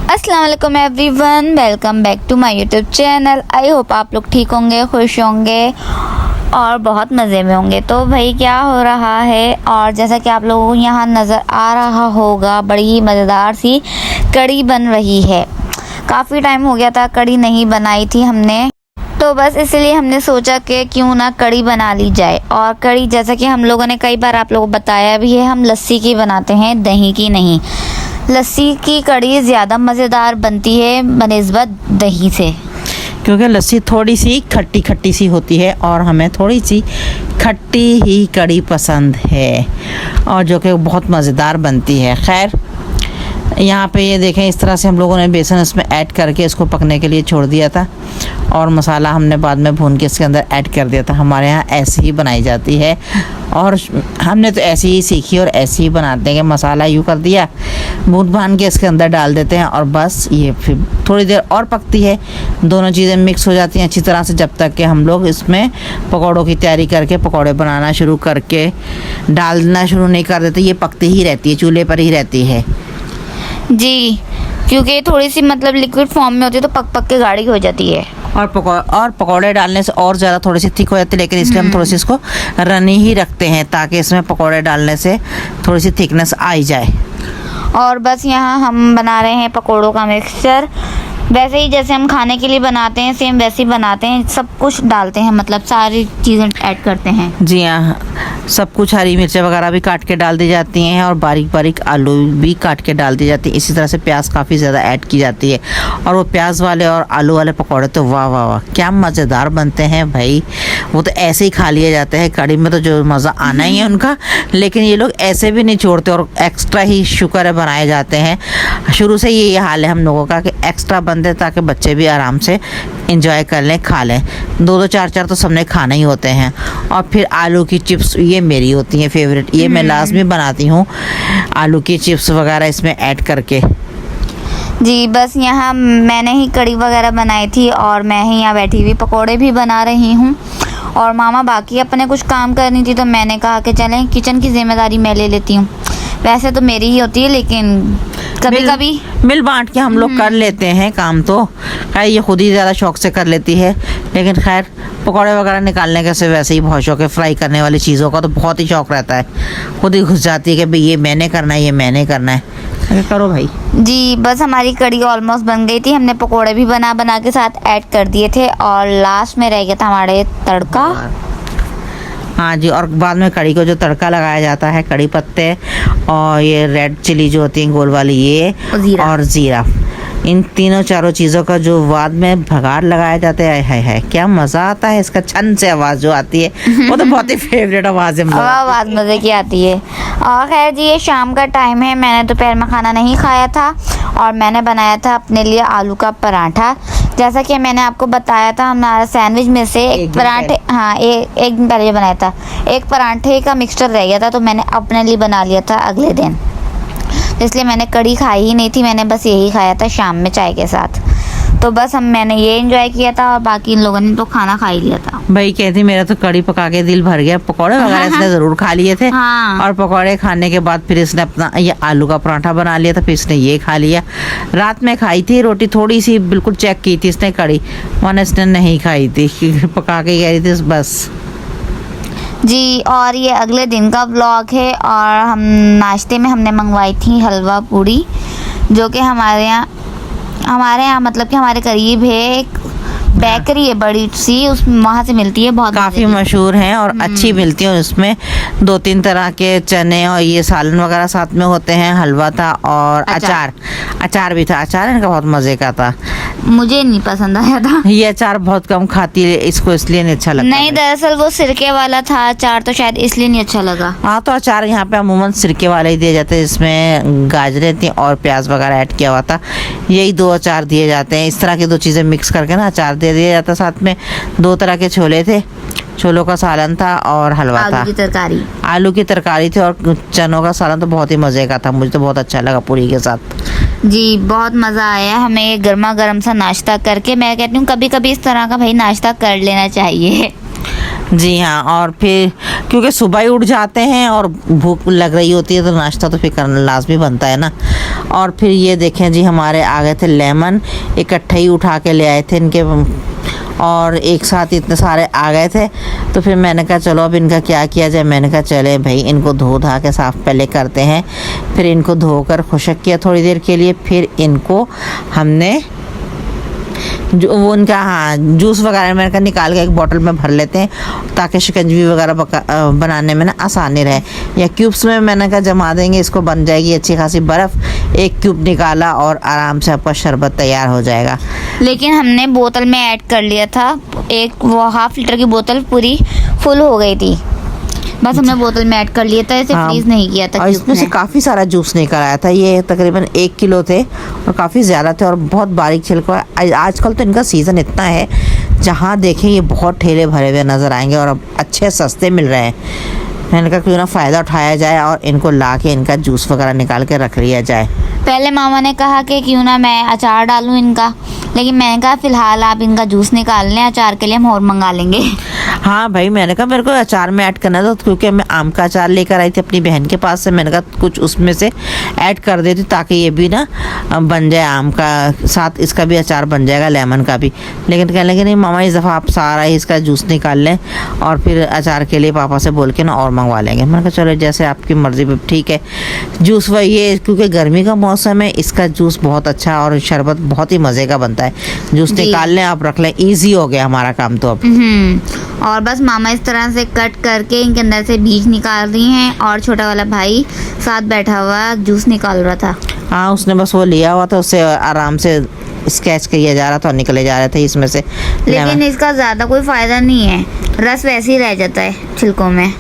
अस्सलाम वालेकुम everyone, welcome back to my YouTube channel. I hope आप लोग ठीक होंगे, खुश होंगे और बहुत मज़े में होंगे। तो भाई क्या हो रहा है, और जैसा कि आप लोगों को यहाँ नज़र आ रहा होगा, बड़ी ही मज़ेदार सी कड़ी बन रही है। काफ़ी टाइम हो गया था कड़ी नहीं बनाई थी हमने, तो बस इसलिए हमने सोचा कि क्यों ना कड़ी बना ली जाए। और कड़ी जैसा कि हम लोगों ने कई बार आप लोगों को बताया भी है, हम लस्सी की बनाते हैं, दही की नहीं। लस्सी की कड़ी ज़्यादा मज़ेदार बनती है बनिस्बत दही से, क्योंकि लस्सी थोड़ी सी खट्टी खट्टी सी होती है और हमें थोड़ी सी खट्टी ही कड़ी पसंद है, और जो कि बहुत मज़ेदार बनती है। खैर, यहाँ पे ये देखें, इस तरह से हम लोगों ने बेसन इसमें ऐड करके इसको पकने के लिए छोड़ दिया था, और मसाला हमने बाद में भून के इसके अंदर ऐड कर दिया था। हमारे यहाँ ऐसे ही बनाई जाती है, और हमने तो ऐसे ही सीखी और ऐसे ही बनाते हैं कि मसाला यूँ कर दिया, भून भान के इसके अंदर डाल देते हैं, और बस ये फिर थोड़ी देर और पकती है। दोनों चीज़ें मिक्स हो जाती हैं अच्छी तरह से, जब तक कि हम लोग इसमें पकौड़ों की तैयारी करके पकौड़े बनाना शुरू करके डालना शुरू नहीं कर देते। ये पकती ही रहती है, चूल्हे पर ही रहती है जी, क्योंकि थोड़ी सी मतलब लिक्विड फॉर्म में होती है तो पक पक के गाढ़ी हो जाती है। और पकौड़े डालने से और ज़्यादा थोड़ी सी थिक हो जाती है, लेकिन इसलिए हम थोड़ी सी इसको रनी ही रखते हैं ताकि इसमें पकौड़े डालने से थोड़ी सी थिकनेस आई जाए। और बस यहाँ हम बना रहे हैं पकोड़ों का मिक्सचर, वैसे ही जैसे हम खाने के लिए बनाते हैं सेम वैसे ही बनाते हैं। सब कुछ डालते हैं, मतलब सारी चीज़ें ऐड करते हैं। जी हाँ, सब कुछ, हरी मिर्चें वगैरह भी काट के डाल दी जाती हैं, और बारीक बारीक आलू भी काट के डाल दी जाती है। इसी तरह से प्याज काफ़ी ज़्यादा ऐड की जाती है, और वो प्याज वाले और आलू वाले पकौड़े तो वाह वाह वाह क्या मज़ेदार बनते हैं भाई। वो तो ऐसे ही खा लिए जाते हैं, कड़ी में तो जो मज़ा आना ही है उनका, लेकिन ये लोग ऐसे भी नहीं छोड़ते और एक्स्ट्रा ही शुक्र है बनाए जाते हैं। शुरू से ये हाल है हम लोगों का कि एक्स्ट्रा बनते ताकि बच्चे भी आराम से इंजॉय कर लें, खा लें। दो दो चार चार तो सबने खाने ही होते हैं। और फिर आलू की चिप्स, ये मेरी होती हैं फेवरेट, ये मैं लाजमी बनाती हूँ, आलू की चिप्स वगैरह इसमें ऐड करके। जी बस यहाँ मैंने ही कड़ी वगैरह बनाई थी, और मैं ही यहाँ बैठी हुई पकोड़े भी बना रही हूँ, और मामा बाकी अपने कुछ काम करनी थी, तो मैंने कहा कि चलें किचन की जिम्मेदारी मैं ले लेती हूँ। वैसे तो मेरी ही होती है, लेकिन कभी कभी मिल बांट के हम लोग कर लेते हैं काम। तो खैर ये खुद ही ज़्यादा शौक से कर लेती है, लेकिन खैर पकौड़े वगैरह निकालने का से वैसे ही बहुत शौक है। फ्राई करने वाली चीज़ों का तो बहुत ही शौक रहता है, खुद ही घुस जाती है कि भाई ये मैंने करना है, ये मैंने करना है। अरे करो भाई। जी बस हमारी कड़ी ऑलमोस्ट बन गई थी, हमने पकोड़े भी बना बना के साथ ऐड कर दिए थे, और लास्ट में रह गया था हमारे तड़का। हाँ जी, और बाद में कड़ी को जो तड़का लगाया जाता है, कड़ी पत्ते और ये रेड चिली जो होती है गोल वाली, ये और ज़ीरा, इन तीनों चारों चीज़ों का जो बाद में भगाड़ लगाया जाता है क्या मज़ा आता है। इसका छन से आवाज़ जो आती है वो तो बहुत ही फेवरेट आवाज़ है, आवाज़ मज़े की आती है। और खैर जी, ये शाम का टाइम है, मैंने दोपहर में खाना नहीं खाया था, और मैंने बनाया था अपने लिए आलू का पराठा। जैसा कि मैंने आपको बताया था, हमारा सैंडविच में से एक पराठे, हाँ एक दिन पहले बनाया था, एक पराठे का मिक्सचर रह गया था, तो मैंने अपने लिए बना लिया था अगले दिन। इसलिए मैंने कड़ी खाई ही नहीं थी, मैंने बस यही खाया था शाम में चाय के साथ। तो बस मैंने ये एंजॉय किया था, और बाकी इन लोगों ने तो खाना खा ही लिया था। भाई कहती मेरा तो कड़ी पका के दिल भर गया। पकौड़े वगैरह इसने ज़रूर खा लिए थे, हाँ। और पकौड़े खाने के बाद फिर इसने अपना ये आलू का पराठा बना लिया था, फिर इसने ये खा लिया। रात में खाई थी रोटी थोड़ी सी, बिल्कुल चेक की थी इसने कड़ी, वरना इसने नहीं खाई थी, पका के कह रही थी बस। जी, और ये अगले दिन का व्लॉग है, और हम नाश्ते में हमने मंगवाई थी हलवा पूड़ी, जो कि हमारे यहाँ मतलब कि हमारे करीब है एक बेकरी है बड़ी सी, उस वहाँ से मिलती है, बहुत काफ़ी मशहूर हैं और अच्छी मिलती है। उसमें 2-3 तरह के चने और ये सालन वगैरह साथ में होते हैं, हलवा था और अचार भी था। अचार इनका बहुत मज़े का था, मुझे नहीं पसंद आया था। ये अचार बहुत कम खाती है, इसको इसलिए नहीं अच्छा लगता। नहीं, दरअसल वो सिरके वाला था अचार, तो शायद इसलिए नहीं अच्छा लगा। हाँ, तो अचार यहाँ पे अमूमन सिरके वाले ही दिए जाते हैं, इसमें गाजरें थी और प्याज वगैरह ऐड किया हुआ था। यही 2 अचार दिए जाते हैं, इस तरह की 2 चीज़ें मिक्स करके ना अचार दे दिया जाता। साथ में 2 तरह के छोले थे, छोलों का सालन था और हलवा था, आलू की तरकारी थी, और चनों का सालन तो बहुत ही मज़े का था, मुझे तो बहुत अच्छा लगा पूरी के साथ। जी बहुत मज़ा आया हमें गर्मा गर्म सा नाश्ता करके। मैं कहती हूँ कभी कभी इस तरह का भाई नाश्ता कर लेना चाहिए। जी हाँ, और फिर क्योंकि सुबह ही उठ जाते हैं और भूख लग रही होती है, तो नाश्ता तो फिर करना लाजमी बनता है ना। और फिर ये देखें जी, हमारे आ गए थे लेमन, इकट्ठे ही उठा के ले आए थे इनके, और एक साथ इतने सारे आ गए थे। तो फिर मैंने कहा चलो अब इनका क्या किया जाए। मैंने कहा चले भाई इनको धो धा के साफ़ पहले करते हैं। फिर इनको धोकर खुशक किया थोड़ी देर के लिए। फिर इनको हमने जो वो उनका जूस वगैरह मैंने कहा निकाल के एक बोतल में भर लेते हैं, ताकि शिकंजवी वगैरह बनाने में ना आसानी रहे। या क्यूब्स में मैंने कहा जमा देंगे, इसको बन जाएगी अच्छी खासी बर्फ़। एक क्यूब निकाला और आराम से आपका शरबत तैयार हो जाएगा। लेकिन हमने बोतल में ऐड कर लिया था, एक वो 1/2 लीटर की बोतल पूरी फुल हो गई थी, बस हमने बोतल में ऐड कर लिया था, इसे फ्रीज नहीं किया था। और इसमें से काफ़ी सारा जूस निकल आया था। ये तकरीबन 1 किलो थे और काफ़ी ज़्यादा थे और बहुत बारीक छिलका। आजकल तो इनका सीज़न इतना है, जहाँ देखें ये बहुत ठेले भरे हुए नज़र आएंगे और अब अच्छे सस्ते मिल रहे हैं। मैंने कहा क्यों ना फ़ायदा उठाया जाए और इनको ला के इनका जूस वगैरह निकाल के रख लिया जाए। पहले मामा ने कहा कि क्यों ना मैं अचार डालूं इनका, लेकिन मैंने कहा फ़िलहाल आप इनका जूस निकाल लें, अचार के लिए हम और मंगा लेंगे। हाँ भाई, मैंने कहा मेरे को अचार में ऐड करना था, क्योंकि मैं आम का अचार लेकर आई थी अपनी बहन के पास से। मैंने कहा कुछ उसमें से ऐड कर देती ताकि ये भी ना बन जाए, आम का साथ इसका भी अचार बन जाएगा, लेमन का भी। लेकिन कहने लगे नहीं मामा, इस दफ़ा आप सारा ही इसका जूस निकाल लें और फिर अचार के लिए पापा से बोल के ना और मंगवा लेंगे। मैंने कहा चलो जैसे आपकी मर्ज़ी, ठीक है। जूस वही है, क्योंकि गर्मी का मौसम है, इसका जूस बहुत अच्छा और शरबत बहुत ही मज़े का बनता है। जूस निकाल लें आप, रख लें, ईजी हो गया हमारा काम तो अब। और बस मामा इस तरह से कट करके इनके अंदर से बीज निकाल रही हैं और छोटा वाला भाई साथ बैठा हुआ जूस निकाल रहा था। हाँ, उसने बस वो लिया हुआ था, उससे आराम से स्केच किया जा रहा था और निकले जा रहे थे इसमें से। लेकिन इसका ज़्यादा कोई फ़ायदा नहीं है, रस वैसे ही रह जाता है छिलकों में।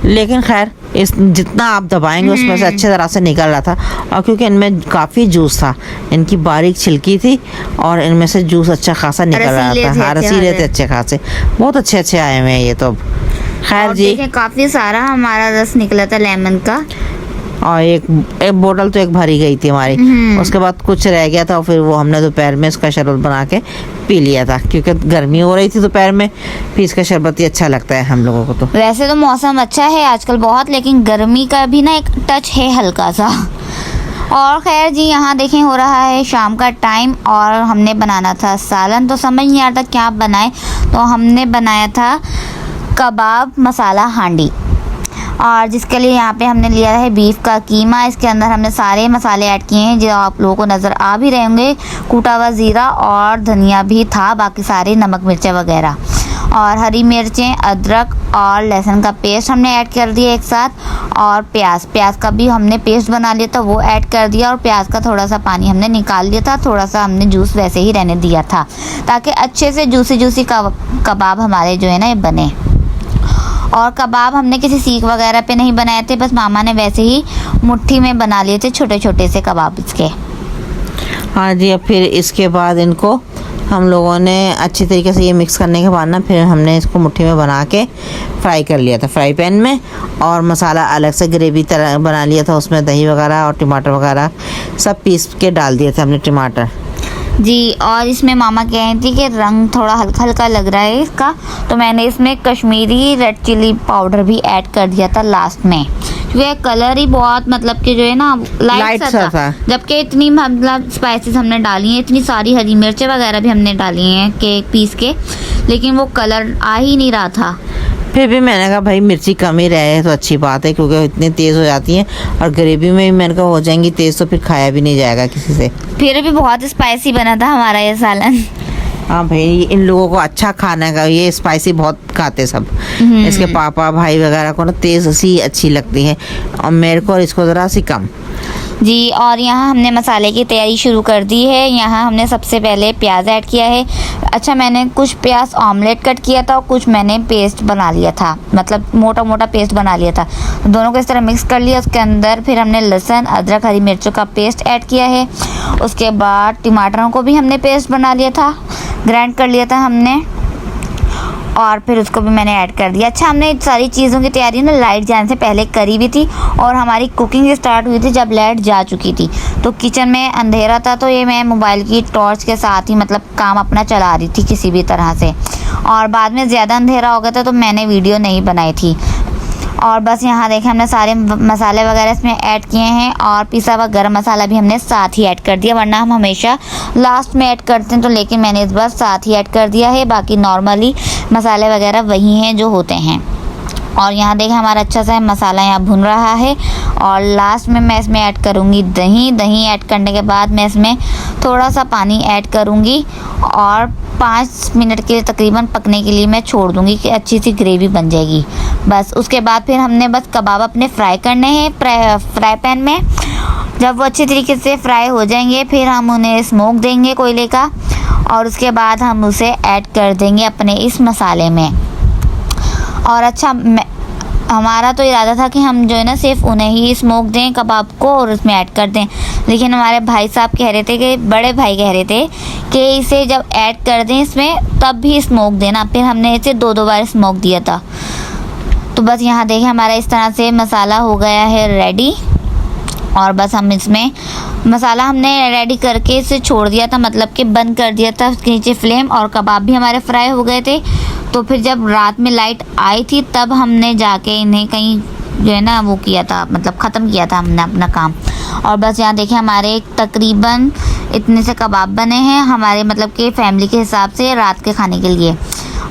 लेकिन खैर इस जितना आप दबाएंगे उसमें से अच्छे तरह से निकल रहा था। और क्योंकि इनमें काफ़ी जूस था, इनकी बारीक छिलकी थी और इनमें से जूस अच्छा खासा निकल रहा था। हाँ, रसीले थे अच्छे खासे, बहुत अच्छे अच्छे आए हुए हैं ये तो। खैर जी, काफ़ी सारा हमारा रस निकला था लेमन का, और एक बोतल तो एक भरी गई थी हमारी। उसके बाद कुछ रह गया था, फिर वो हमने दोपहर में इसका शरबत बना के पी लिया था, क्योंकि गर्मी हो रही थी दोपहर में। फिर इसका शरबत ही अच्छा लगता है हम लोगों को तो। वैसे तो मौसम अच्छा है आजकल बहुत, लेकिन गर्मी का भी ना एक टच है हल्का सा। और खैर जी, यहाँ देखें हो रहा है शाम का टाइम और हमने बनाना था सालन। तो समझ नहीं आ रहा था क्या बनाए, तो हमने बनाया था कबाब मसाला हांडी, और जिसके लिए यहाँ पे हमने लिया है बीफ का कीमा। इसके अंदर हमने सारे मसाले ऐड किए हैं जो आप लोगों को नज़र आ भी रहे होंगे। कूटा हुआ ज़ीरा और धनिया भी था, बाकी सारे नमक मिर्चें वगैरह, और हरी मिर्चें, अदरक और लहसुन का पेस्ट हमने ऐड कर दिया एक साथ। और प्याज का भी हमने पेस्ट बना लिया था, वो ऐड कर दिया। और प्याज का थोड़ा सा पानी हमने निकाल लिया था, थोड़ा सा हमने जूस वैसे ही रहने दिया था, ताकि अच्छे से जूसी कबाब हमारे जो है ना ये बने। और कबाब हमने किसी सीख वगैरह पे नहीं बनाए थे, बस मामा ने वैसे ही मुट्ठी में बना लिए थे छोटे छोटे से कबाब इसके। हाँ जी, अब फिर इसके बाद इनको हम लोगों ने अच्छी तरीके से ये मिक्स करने के बाद ना फिर हमने इसको मुट्ठी में बना के फ्राई कर लिया था फ्राई पैन में। और मसाला अलग से ग्रेवी तरह बना लिया था, उसमें दही वगैरह और टमाटर वगैरह सब पीस के डाल दिए थे हमने टमाटर जी। और इसमें मामा कह रही थी कि रंग थोड़ा हल्का हल्का लग रहा है इसका, तो मैंने इसमें कश्मीरी रेड चिली पाउडर भी ऐड कर दिया था लास्ट में, क्योंकि कलर ही बहुत मतलब कि जो है ना लाइट सा था। जबकि इतनी मतलब स्पाइसेस हमने डाली हैं, इतनी सारी हरी मिर्चें वगैरह भी हमने डाली हैं केक पीस के, लेकिन वो कलर आ ही नहीं रहा था। फिर भी मैंने कहा भाई मिर्ची कम ही रहे तो अच्छी बात है, क्योंकि इतनी तेज़ हो जाती हैं और ग्रेवी में भी मैंने कहा हो जाएंगी तेज़, तो फिर खाया भी नहीं जाएगा किसी से। फिर भी बहुत स्पाइसी बना था हमारा ये सालन। हाँ भाई, इन लोगों को अच्छा खाना का, ये स्पाइसी बहुत खाते सब। इसके पापा भाई वगैरह को ना तेज़ सी अच्छी लगती है, और मेरे को और इसको ज़रा सी कम जी। और यहाँ हमने मसाले की तैयारी शुरू कर दी है। यहाँ हमने सबसे पहले प्याज ऐड किया है। अच्छा, मैंने कुछ प्याज ऑमलेट कट किया था और कुछ मैंने पेस्ट बना लिया था, मतलब मोटा मोटा पेस्ट बना लिया था, दोनों को इस तरह मिक्स कर लिया। उसके अंदर फिर हमने लहसुन, अदरक, हरी मिर्चों का पेस्ट ऐड किया है। उसके बाद टमाटरों को भी हमने पेस्ट बना लिया था, ग्राइंड कर लिया था हमने, और फिर उसको भी मैंने ऐड कर दिया। अच्छा, हमने सारी चीज़ों की तैयारी ना लाइट जाने से पहले करी भी थी, और हमारी कुकिंग स्टार्ट हुई थी जब लाइट जा चुकी थी। तो किचन में अंधेरा था, तो ये मैं मोबाइल की टॉर्च के साथ ही मतलब काम अपना चला रही थी किसी भी तरह से, और बाद में ज़्यादा अंधेरा हो गया था तो मैंने वीडियो नहीं बनाई थी। और बस यहाँ देखें हमने सारे मसाले वगैरह इसमें ऐड किए हैं और पिसा हुआ गरम मसाला भी हमने साथ ही ऐड कर दिया, वरना हम हमेशा लास्ट में ऐड करते हैं, तो लेकिन मैंने इस बार साथ ही ऐड कर दिया है। बाकी नॉर्मली मसाले वगैरह वही हैं जो होते हैं। और यहाँ देखें हमारा अच्छा सा मसाला यहाँ भुन रहा है और लास्ट में मैं इसमें ऐड करूँगी दही। दही ऐड करने के बाद मैं इसमें थोड़ा सा पानी ऐड करूँगी और 5 मिनट के लिए तकरीबन पकने के लिए मैं छोड़ दूँगी कि अच्छी सी ग्रेवी बन जाएगी। बस उसके बाद फिर हमने बस कबाब अपने फ्राई करने हैं फ्राई पैन में। जब वो अच्छी तरीके से फ्राई हो जाएंगे फिर हम उन्हें स्मोक देंगे कोयले का और उसके बाद हम उसे ऐड कर देंगे अपने इस मसाले में। और अच्छा हमारा तो इरादा था कि हम जो है ना सिर्फ उन्हें ही स्मोक दें कबाब को और उसमें ऐड कर दें, लेकिन हमारे भाई साहब कह रहे थे कि बड़े भाई कह रहे थे कि इसे जब ऐड कर दें इसमें तब भी स्मोक देना। फिर हमने इसे 2 बार स्मोक दिया था। तो बस यहाँ देखें हमारा इस तरह से मसाला हो गया है रेडी। और बस हम इसमें मसाला हमने रेडी करके इसे छोड़ दिया था, मतलब कि बंद कर दिया था उसके नीचे फ्लेम, और कबाब भी हमारे फ्राई हो गए थे। तो फिर जब रात में लाइट आई थी तब हमने जाके इन्हें कहीं जो है ना वो किया था, मतलब ख़त्म किया था हमने अपना काम। और बस यहाँ देखिए हमारे तकरीबन इतने से कबाब बने हैं हमारे, मतलब कि फैमिली के हिसाब से रात के खाने के लिए।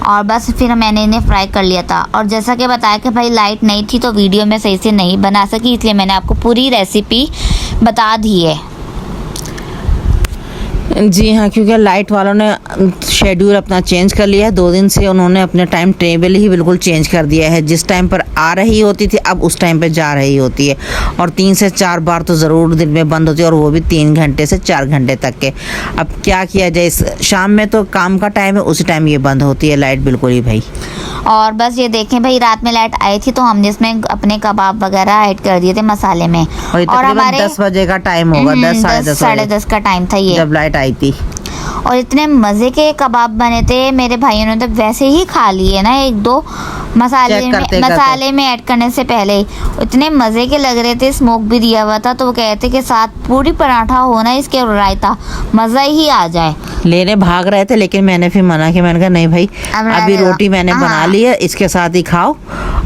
और बस फिर मैंने इन्हें फ्राई कर लिया था। और जैसा कि बताया कि भाई लाइट नहीं थी तो वीडियो में सही से नहीं बना सकी, इसलिए मैंने आपको पूरी रेसिपी बता दी है। जी हाँ, क्योंकि लाइट वालों ने शेड्यूल अपना चेंज कर लिया है। 2 दिन से उन्होंने अपने टाइम टेबल ही बिल्कुल चेंज कर दिया है। जिस टाइम पर आ रही होती थी अब उस टाइम पे जा रही होती है, और 3 से 4 बार तो ज़रूर दिन में बंद होती है, और वो भी 3 घंटे से 4 घंटे तक के। अब क्या किया जाए, शाम में तो काम का टाइम है, उसी टाइम ये बंद होती है लाइट बिल्कुल ही भाई। और बस ये देखें भाई रात में लाइट आई थी तो हमने इसमें अपने कबाब वगैरह ऐड कर दिए थे मसाले में। और हमारे 10 बजे का टाइम होगा, 10 साढ़े 10 का टाइम था ये जब लाइट आई थी। और इतने मज़े के कबाब बने थे, मेरे भाइयों ने तो वैसे ही खा लिए ना 1-2 मसाले में ऐड करने से पहले। इतने मज़े के लग रहे थे, स्मोक भी दिया हुआ था, तो वो कहते कि साथ पूरी पराठा हो ना इसके रायता, मज़ा ही आ जाए। लेने भाग रहे थे लेकिन मैंने फिर मना किया। मैंने कहा नहीं भाई, अभी रोटी मैंने बना ली है, इसके साथ ही खाओ।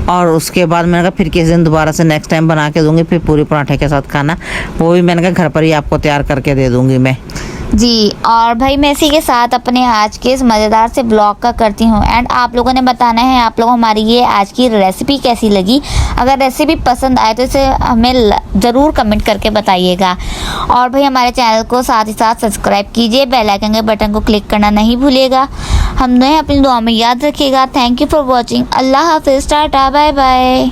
और उसके बाद मैंने कहा फिर किसी दिन दोबारा से नेक्स्ट टाइम बना के दूंगी, फिर पूरी पराठे के साथ खाना। वो भी मैंने कहा घर पर ही आपको तैयार करके दे दूंगी मैं। जी। और भाई मैं इसी के साथ अपने आज के इस मज़ेदार से ब्लॉग का करती हूँ एंड आप लोगों ने बताना है आप लोग हमारी ये आज की रेसिपी कैसी लगी। अगर रेसिपी पसंद आए तो इसे हमें ज़रूर कमेंट करके बताइएगा। और भाई हमारे चैनल को साथ ही साथ सब्सक्राइब कीजिए, बेल आइकन के बटन को क्लिक करना नहीं भूलिएगा। हमें अपनी दुआ में याद रखिएगा। Thank you for watching. अल्लाह हाफिज़, टाटा, बाय बाय।